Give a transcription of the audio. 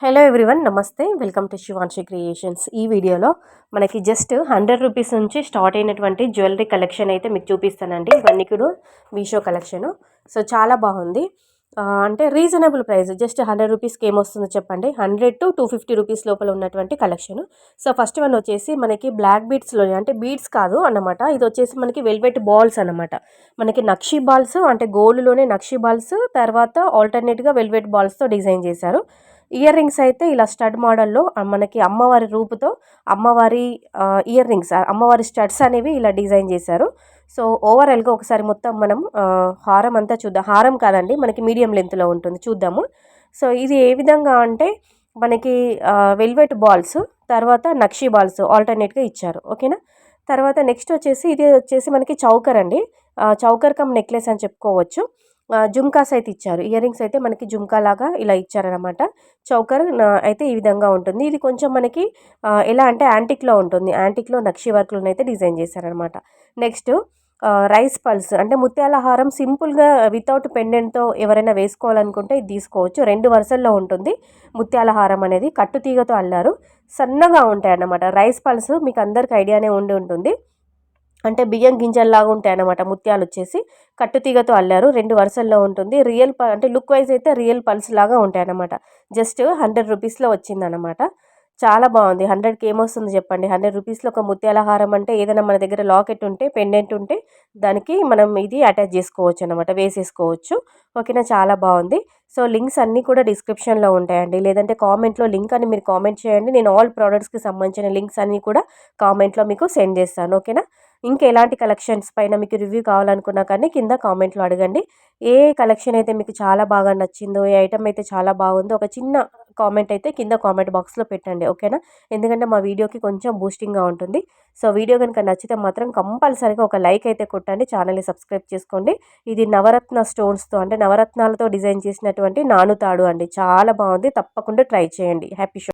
Hello everyone, నమస్తే. Welcome to Shivanshi creations. ఈ వీడియోలో మనకి జస్ట్ 100 రూపీస్ నుంచి స్టార్ట్ అయినటువంటి జ్యువెలరీ కలెక్షన్ అయితే మీకు చూపిస్తానండి. ఇవన్నీ కూడా మీషో కలెక్షను. సో చాలా బాగుంది. అంటే రీజనబుల్ ప్రైస్, జస్ట్ 100 రూపీస్కి ఏమొస్తుందో చెప్పండి. 100 to 250 రూపీస్ లోపల ఉన్నటువంటి కలెక్షను. సో ఫస్ట్ వన్ వచ్చేసి మనకి బ్లాక్ బీడ్స్లో, అంటే బీడ్స్ కాదు అన్నమాట, ఇది వచ్చేసి మనకి వెల్వెట్ బాల్స్ అన్నమాట. మనకి నక్షీ బాల్స్, అంటే గోల్డ్లోనే నక్షీ బాల్స్, తర్వాత ఆల్టర్నేట్గా వెల్వెట్ బాల్స్తో డిజైన్ చేశారు. ఇయర్ రింగ్స్ అయితే ఇలా స్టడ్ మోడల్లో మనకి అమ్మవారి రూపుతో అమ్మవారి ఇయర్ రింగ్స్, అమ్మవారి స్టడ్స్ అనేవి ఇలా డిజైన్ చేశారు. సో ఓవరాల్గా ఒకసారి మొత్తం మనం హారం అంతా చూద్దాం. హారం కాదండి, మనకి మీడియం లెంత్లో ఉంటుంది, చూద్దాము. సో ఇది ఏ విధంగా అంటే మనకి వెల్వెట్ బాల్స్, తర్వాత నక్షీ బాల్స్ ఆల్టర్నేట్గా ఇచ్చారు. ఓకేనా. తర్వాత నెక్స్ట్ వచ్చేసి ఇది వచ్చేసి మనకి చౌకర్ అండి. చౌకర్ కమ్ నెక్లెస్ అని చెప్పుకోవచ్చు. జుమ్కాస్ అయితే ఇచ్చారు. ఇయర్ రింగ్స్ అయితే మనకి జుమ్కా లాగా ఇలా ఇచ్చారనమాట. చౌకర్ అయితే ఈ విధంగా ఉంటుంది. ఇది కొంచెం మనకి ఎలా అంటే యాంటిక్లో ఉంటుంది. యాంటిక్లో నక్షి వర్క్లను అయితే డిజైన్ చేశారనమాట. నెక్స్ట్ రైస్ పల్స్, అంటే ముత్యాల హారం సింపుల్గా వితౌట్ పెండెంట్తో ఎవరైనా వేసుకోవాలనుకుంటే ఇది తీసుకోవచ్చు. 2 వరుసల్లో ఉంటుంది ముత్యాల హారం అనేది. కట్టుతీగతో అల్లారు, సన్నగా ఉంటాయి అన్నమాట. రైస్ పల్స్ మీకు అందరికి ఐడియానే ఉండి ఉంటుంది, అంటే బియ్యం గింజల్లాగా ఉంటాయి అన్నమాట. ముత్యాలు వచ్చేసి కట్టుతీగతో అల్లారు, 2 వరుసల్లో ఉంటుంది. రియల్ అంటే లుక్ వైజ్ అయితే రియల్ పల్స్ లాగా ఉంటాయి అన్నమాట. జస్ట్ 100 రూపీస్లో వచ్చిందనమాట. చాలా బాగుంది. 100కి ఏమొస్తుంది చెప్పండి. 100 రూపీస్లో ఒక ముత్యాల హారం అంటే ఏదైనా మన దగ్గర లాకెట్ ఉంటే, పెండెంట్ ఉంటే దానికి మనం ఇది అటాచ్ చేసుకోవచ్చు అనమాట, వేసేసుకోవచ్చు. ఓకేనా, చాలా బాగుంది. సో లింక్స్ అన్నీ కూడా డిస్క్రిప్షన్లో ఉంటాయండి, లేదంటే కామెంట్లో లింక్ అని మీరు కామెంట్ చేయండి. నేను ఆల్ ప్రోడక్ట్స్కి సంబంధించిన లింక్స్ అన్నీ కూడా కామెంట్లో మీకు సెండ్ చేస్తాను. ఓకేనా. ఇంకా ఎలాంటి కలెక్షన్స్ పైన మీకు రివ్యూ కావాలనుకున్నా కానీ కింద కామెంట్లో అడగండి. ఏ కలెక్షన్ అయితే మీకు చాలా బాగా నచ్చిందో, ఏ ఐటమ్ అయితే చాలా బాగుందో ఒక చిన్న కామెంట్ అయితే కింద కామెంట్ బాక్స్లో పెట్టండి. ఓకేనా. ఎందుకంటే మా వీడియోకి కొంచెం బూస్టింగ్గా ఉంటుంది. సో వీడియో కనుక నచ్చితే మాత్రం కంపల్సరీగా ఒక లైక్ అయితే కొట్టండి, ఛానల్ని సబ్స్క్రైబ్ చేసుకోండి. ఇది నవరత్న స్టోన్స్తో, అంటే నవరత్నాలతో డిజైన్ చేసినటువంటి నానుతాడు అండి. చాలా బాగుంది, తప్పకుండా ట్రై చేయండి. Happy show.